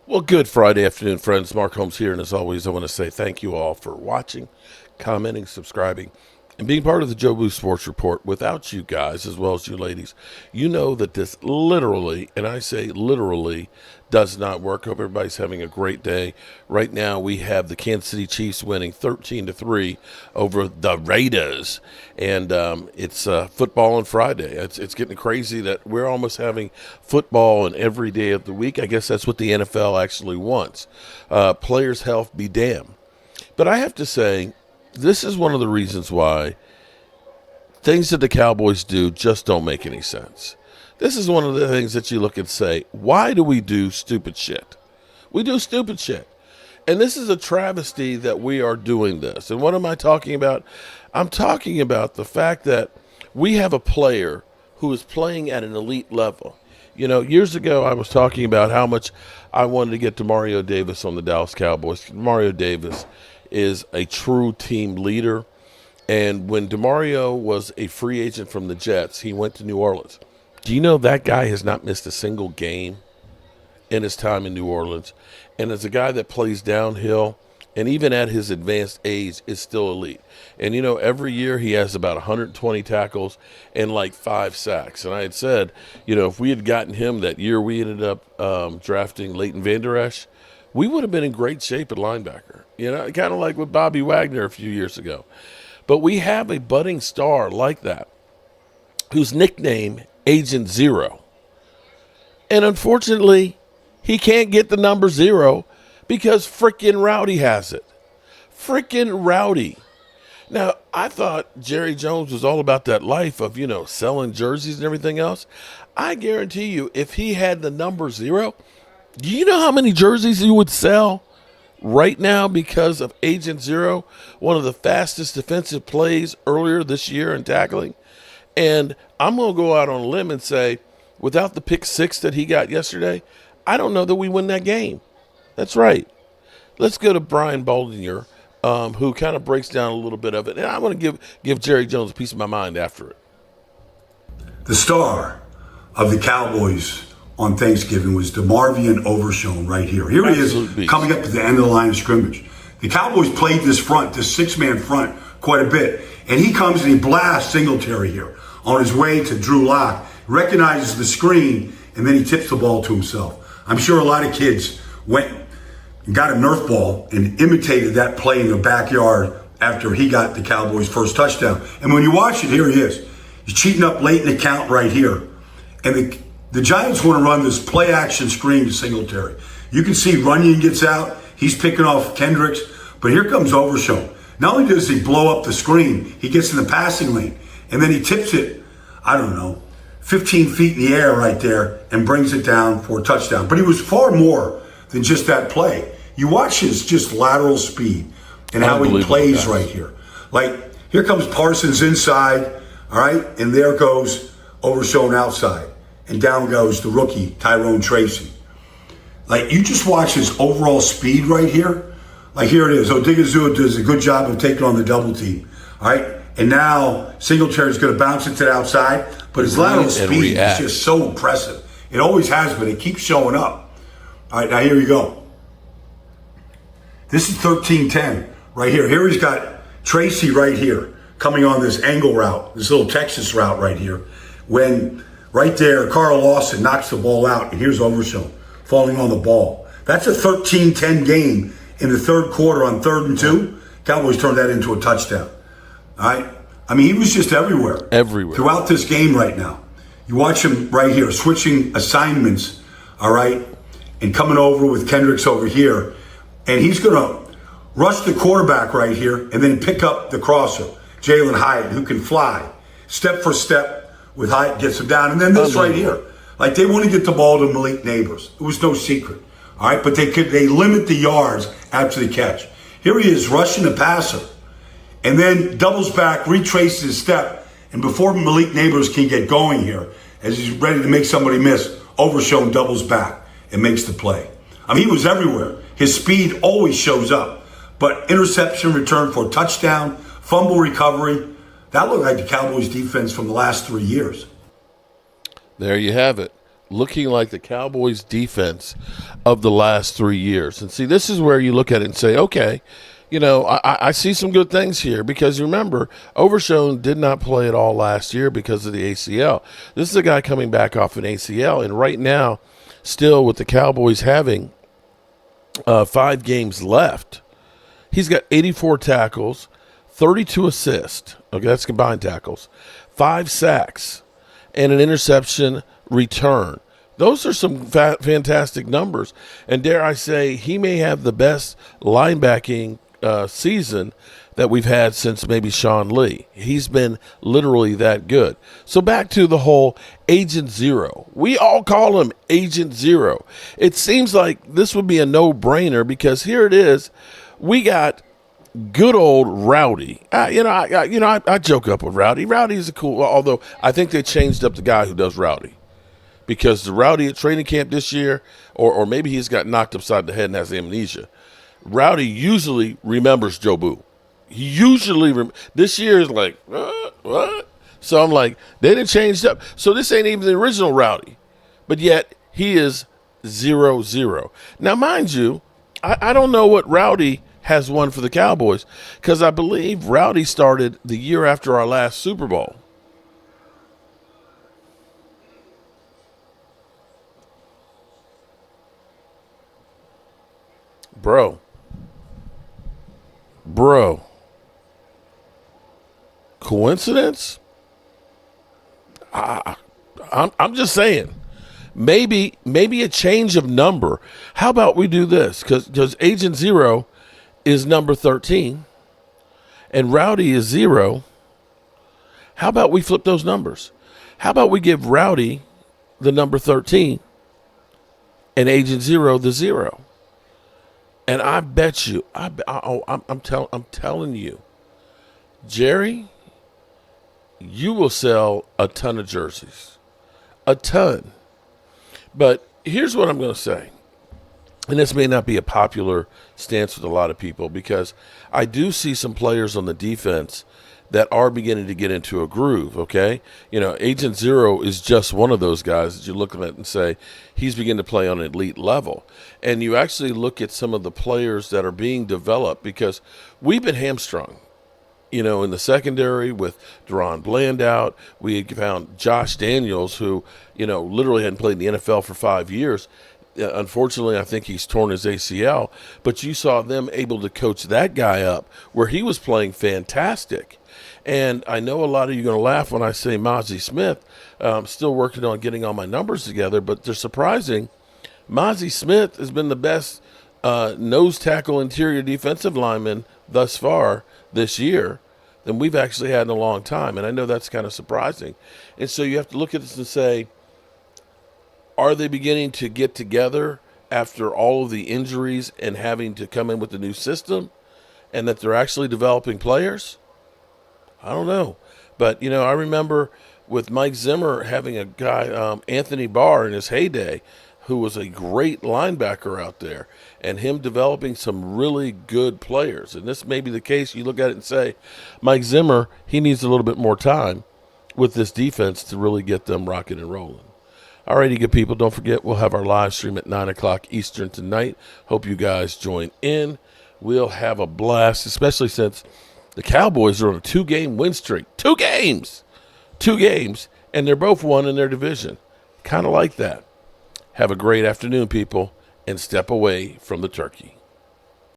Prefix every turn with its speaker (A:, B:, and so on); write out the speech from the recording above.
A: Well, good Friday afternoon, friends. Mark Holmes here, and as always, I want to say thank you all for watching, commenting, subscribing, and being part of the Joe Boo Sports Report. Without you guys, as well as you ladies, you know that this literally, and I say literally, does not work. Hope everybody's having a great day. Right now, we have the Kansas City Chiefs winning 13-3 over the Raiders, and it's football on Friday. It's getting crazy that we're almost having football on every day of the week. I guess that's what the NFL actually wants. Players' health be damned. But I have to say, this is one of the reasons why things that the Cowboys do just don't make any sense. This is one of the things that you look and say, why do we do stupid shit? We do stupid shit. And this is a travesty that we are doing this. And what am I talking about? I'm talking about the fact that we have a player who is playing at an elite level. You know, years ago I was talking about how much I wanted to get Demario Davis on the Dallas Cowboys. Demario Davis is a true team leader. And when Demario was a free agent from the Jets, he went to New Orleans. Do you know that guy has not missed a single game in his time in New Orleans? And as a guy that plays downhill, and even at his advanced age, is still elite. And, you know, every year he has about 120 tackles and like 5 sacks. And I had said, you know, if we had gotten him that year we ended up drafting Leighton Vander Esch, we would have been in great shape at linebacker. You know, kind of like with Bobby Wagner a few years ago. But we have a budding star like that whose nickname Agent Zero. And unfortunately, he can't get the number 0 because frickin' Rowdy has it. Frickin' Rowdy. Now, I thought Jerry Jones was all about that life of, you know, selling jerseys and everything else. I guarantee you, if he had the number 0, do you know how many jerseys he would sell right now because of Agent Zero, one of the fastest defensive plays earlier this year in tackling? And I'm going to go out on a limb and say, without the pick 6 that he got yesterday, I don't know that we win that game. That's right. Let's go to Brian Baldinger, who kind of breaks down a little bit of it. And I want to give Jerry Jones a piece of my mind after it.
B: The star of the Cowboys on Thanksgiving was DeMarvion Overshown right here. Here he is coming up to the end of the line of scrimmage. The Cowboys played this 6-man front quite a bit. And he comes and he blasts Singletary here on his way to Drew Lock, recognizes the screen, and then he tips the ball to himself. I'm sure a lot of kids went and got a Nerf ball and imitated that play in the backyard after he got the Cowboys' first touchdown. And when you watch it, here he is. He's cheating up late in the count right here. And the Giants want to run this play-action screen to Singletary. You can see Runyon gets out. He's picking off Kendricks. But here comes Overshown. Not only does he blow up the screen, he gets in the passing lane. And then he tips it, 15 feet in the air right there and brings it down for a touchdown. But he was far more than just that play. You watch his just lateral speed and how he plays right here. Like, here comes Parsons inside, all right? And there goes Overshown outside. And down goes the rookie, Tyrone Tracy. Like, you just watch his overall speed right here. Like, here it is. Odigizua does a good job of taking on the double team. All right? And now Singletary's going to bounce it to the outside. But his lateral speed is just so impressive. It always has been. It keeps showing up. All right, now here you go. This is 13-10 right here. Here he's got Tracy right here coming on this angle route, this little Texas route right here. When right there, Carl Lawson knocks the ball out, and here's Overshown falling on the ball. That's a 13-10 game in the third quarter on 3rd and 2. Cowboys turned that into a touchdown. All right? I mean, he was just everywhere.
A: Everywhere.
B: Throughout this game right now. You watch him right here, switching assignments, all right, and coming over with Kendricks over here. And he's going to rush the quarterback right here and then pick up the crosser, Jalen Hyatt, who can fly. Step for step with Hyatt, gets him down. And then this right here. Like, they want to get the ball to Malik Neighbors. It was no secret. All right, but they limit the yards after the catch. Here he is rushing the passer and then doubles back, retraces his step. And before Malik Neighbors can get going here, as he's ready to make somebody miss, Overshown doubles back and makes the play. I mean, he was everywhere. His speed always shows up. But interception return for a touchdown, fumble recovery, that looked like the Cowboys defense from the last 3 years.
A: There you have it. looking like the Cowboys defense of the last 3 years. And see, this is where you look at it and say, okay, I see some good things here, because remember, Overshown did not play at all last year because of the ACL. This is a guy coming back off an ACL, and right now, still with the Cowboys having 5 games left, he's got 84 tackles, 32 assists. Okay, that's combined tackles, 5 sacks, and an interception return. Those are some fantastic numbers. And dare I say, he may have the best linebacking season that we've had since maybe Sean Lee. He's been literally that good. So back to the whole Agent Zero. We all call him Agent Zero. It seems like this would be a no-brainer, because here it is. We got good old Rowdy. I joke up with Rowdy. Rowdy is a cool, although I think they changed up the guy who does Rowdy, because the Rowdy at training camp this year, or maybe he's got knocked upside the head and has amnesia. Rowdy usually remembers Joe Boo. He usually this year is like, what? So I'm like, they didn't change up. So this ain't even the original Rowdy, but yet he is 0-0. Now, mind you, I don't know what Rowdy has won for the Cowboys, because I believe Rowdy started the year after our last Super Bowl. Bro. Coincidence? I'm just saying. Maybe a change of number. How about we do this? Because Agent Zero is number 13 and Rowdy is 0. How about we flip those numbers? How about we give Rowdy the number 13 and Agent Zero the 0? And I bet you, I'm telling you, Jerry, you will sell a ton of jerseys, a ton. But here's what I'm going to say, and this may not be a popular stance with a lot of people, because I do see some players on the defense that are beginning to get into a groove, okay? Agent Zero is just one of those guys that you look at and say, he's beginning to play on an elite level. And you actually look at some of the players that are being developed, because we've been hamstrung. In the secondary with Deron Bland out, we had found Josh Daniels, who, literally hadn't played in the NFL for 5 years. Unfortunately, I think he's torn his ACL, but you saw them able to coach that guy up where he was playing fantastic. And I know a lot of you are going to laugh when I say Mozzie Smith. Still working on getting all my numbers together, but they're surprising. Mozzie Smith has been the best nose tackle interior defensive lineman thus far this year than we've actually had in a long time. And I know that's kind of surprising. And so you have to look at this and say, are they beginning to get together after all of the injuries and having to come in with the new system, and that they're actually developing players? I don't know. But, I remember with Mike Zimmer having a guy, Anthony Barr, in his heyday, who was a great linebacker out there, and him developing some really good players. And this may be the case. You look at it and say, Mike Zimmer, he needs a little bit more time with this defense to really get them rocking and rolling. All righty, good people. Don't forget, we'll have our live stream at 9 o'clock Eastern tonight. Hope you guys join in. We'll have a blast, especially since the Cowboys are on a 2-game win streak. 2 games! 2 games, and they're both won in their division. Kind of like that. Have a great afternoon, people, and step away from the turkey.